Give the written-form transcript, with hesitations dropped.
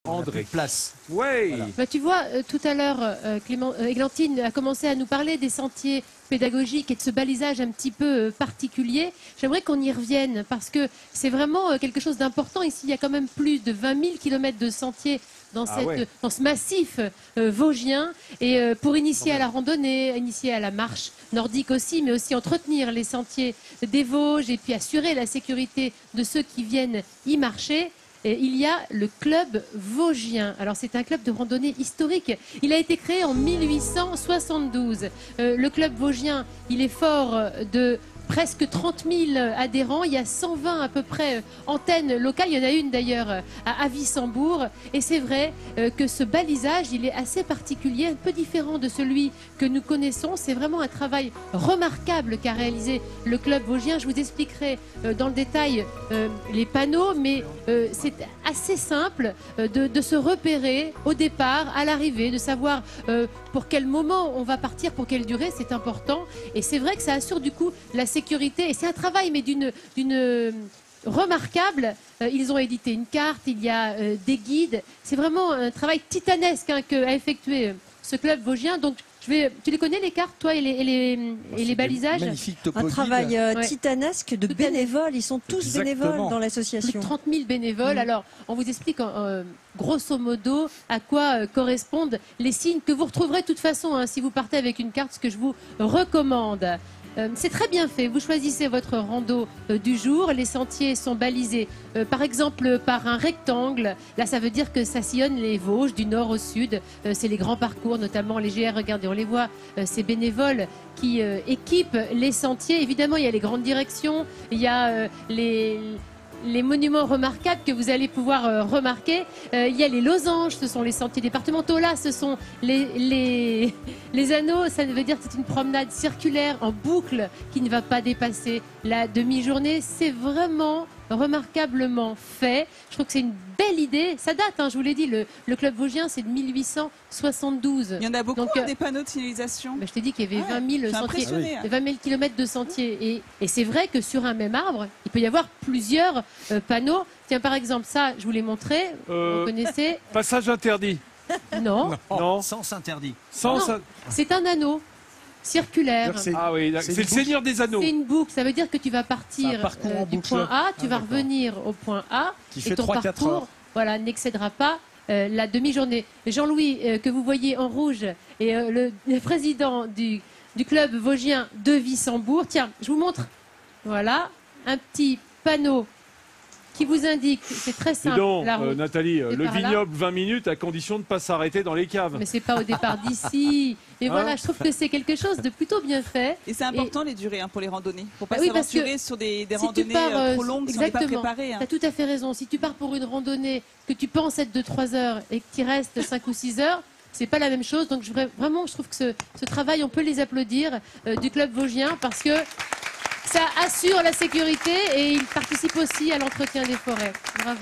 André. Place. Ouais. Voilà. Bah, tu vois, tout à l'heure, Églantine a commencé à nous parler des sentiers pédagogiques et de ce balisage un petit peu particulier. J'aimerais qu'on y revienne parce que c'est vraiment quelque chose d'important. Ici, il y a quand même plus de 20 000 kilomètres de sentiers dans ce massif vosgien. Et pour initier à la randonnée, initier à la marche nordique aussi, mais aussi entretenir les sentiers des Vosges et puis assurer la sécurité de ceux qui viennent y marcher, il y a le club vosgien. Alors c'est un club de randonnée historique. Il a été créé en 1872. Le club vosgien, il est fort de presque 30 000 adhérents. Il y a 120 à peu près antennes locales. Il y en a une d'ailleurs à Avissembourg. Et c'est vrai que ce balisage, il est assez particulier, un peu différent de celui que nous connaissons. C'est vraiment un travail remarquable qu'a réalisé le club vosgien. Je vous expliquerai dans le détail les panneaux, mais c'est assez simple de se repérer au départ, à l'arrivée, de savoir pour quel moment on va partir, pour quelle durée, c'est important. Et c'est vrai que ça assure du coup la sécurité. Et c'est un travail, mais d'une remarquable. Ils ont édité une carte, il y a des guides. C'est vraiment un travail titanesque qu'a effectué ce club vosgien. Donc, tu les connais les cartes, toi, et les balisages? Un travail titanesque de bénévoles. Ils sont tous bénévoles dans l'association. Plus de 30 000 bénévoles. Alors, on vous explique grosso modo à quoi correspondent les signes que vous retrouverez de toute façon si vous partez avec une carte, ce que je vous recommande. C'est très bien fait. Vous choisissez votre rando du jour. Les sentiers sont balisés, par exemple, par un rectangle. Là, ça veut dire que ça sillonne les Vosges du nord au sud. C'est les grands parcours, notamment les GR. Regardez, on les voit, ces bénévoles qui équipent les sentiers. Évidemment, il y a les grandes directions. Il y a les monuments remarquables que vous allez pouvoir remarquer. Il y a les losanges, ce sont les sentiers départementaux. Là, ce sont les anneaux. Ça veut dire que c'est une promenade circulaire en boucle qui ne va pas dépasser la demi-journée. C'est vraiment remarquablement fait. Je trouve que c'est une belle idée. Ça date, je vous l'ai dit, le club vosgien, c'est de 1872. Il y en a beaucoup, Donc, des panneaux de signalisation. je t'ai dit qu'il y avait 20 000 sentiers, 20 000 kilomètres de sentiers. Et c'est vrai que sur un même arbre, il peut y avoir plusieurs panneaux. Tiens, par exemple, ça, je vous l'ai montré. Vous connaissez? Passage interdit. Non. Non. Sens interdit. C'est un anneau circulaire. Ah oui, c'est le Seigneur des Anneaux. C'est une boucle, ça veut dire que tu vas partir du point A, tu vas revenir au point A, qui et ton parcours n'excédera pas la demi-journée. Jean-Louis, que vous voyez en rouge, est le président du club vosgien de Wissembourg. Tiens, je vous montre, voilà, un petit panneau qui vous indique, c'est très simple. Dis donc, la route Nathalie, est le par là. vignoble 20 minutes à condition de ne pas s'arrêter dans les caves. Mais c'est pas au départ d'ici. Et voilà, je trouve que c'est quelque chose de plutôt bien fait. Et c'est important les durées pour les randonnées. Pour pas oui, parce s'aventurer que sur des si randonnées tu pars, trop longues si on n'est pas exactement, préparé. tu as tout à fait raison. Si tu pars pour une randonnée que tu penses être de 3 heures et que tu restes 5 ou 6 heures, c'est pas la même chose. Donc vraiment, je trouve que ce travail, on peut les applaudir du club vosgien parce que ça assure la sécurité et il participe aussi à l'entretien des forêts. Bravo.